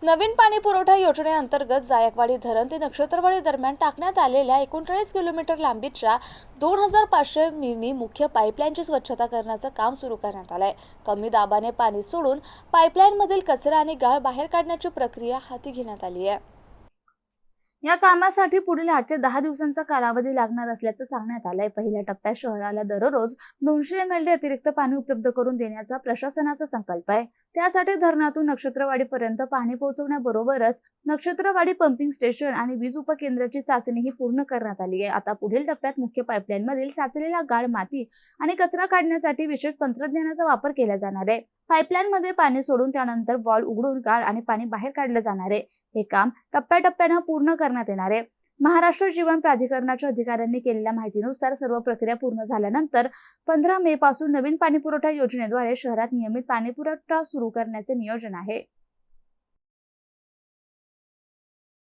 नवीन पाणी पुरवठा योजनेअंतर्गत जायकवाडी धरण ते नक्षत्रवाडी दरम्यान टाकण्यात आलेल्या 39 किलोमीटर लांबीच्या 2500 मिमी मुख्य पाईपलाईनची स्वच्छता करण्याचं काम सुरू करण्यात आलंय। कमी दाबाने पाणी सोडून पाईपलाईनमधील कचरा आणि गाळ बाहेर काढण्याची प्रक्रिया हाती घेण्यात आली आहे। या कामासाठी पुढील 8 ते 10 दिवसांचा कालावधी लागणार असल्याचं सांगण्यात आलंय। पहिल्या टप्प्यात शहराला दररोज 200 ml अतिरिक्त पाणी उपलब्ध करून देण्याचा प्रशासनाचा संकल्प आहे। त्यासाठी धरणातून नक्षत्रवाडीपर्यंत पाणी पोहोचवण्याबरोबरच नक्षत्रवाडी पंपिंग स्टेशन आणि वीज उपकेंद्राची चाचणीही पूर्ण करण्यात आली आहे। आता पुढील टप्प्यात मुख्य पाईपलाईनमधील साचलेला गाळ, माती आणि कचरा काढण्यासाठी विशेष तंत्रज्ञानाचा वापर केला जाणार आहे। पाईपलाईनमध्ये पाणी सोडून त्यानंतर व्हॉल्व्ह उघडून गाळ आणि पाणी बाहेर काढलं जाणार आहे। हे काम टप्प्याटप्प्याने पूर्ण करण्यात येणार आहे। महाराष्ट्र जीवन प्राधिकरणाच्या अधिकाऱ्यांनी केलेल्या माहितीनुसार सर्व प्रक्रिया पूर्ण झाल्यानंतर 15 मे पासून नवीन पाणीपुरवठा योजनेद्वारे शहरात नियमित पाणीपुरवठा सुरू करण्याचे नियोजन आहे।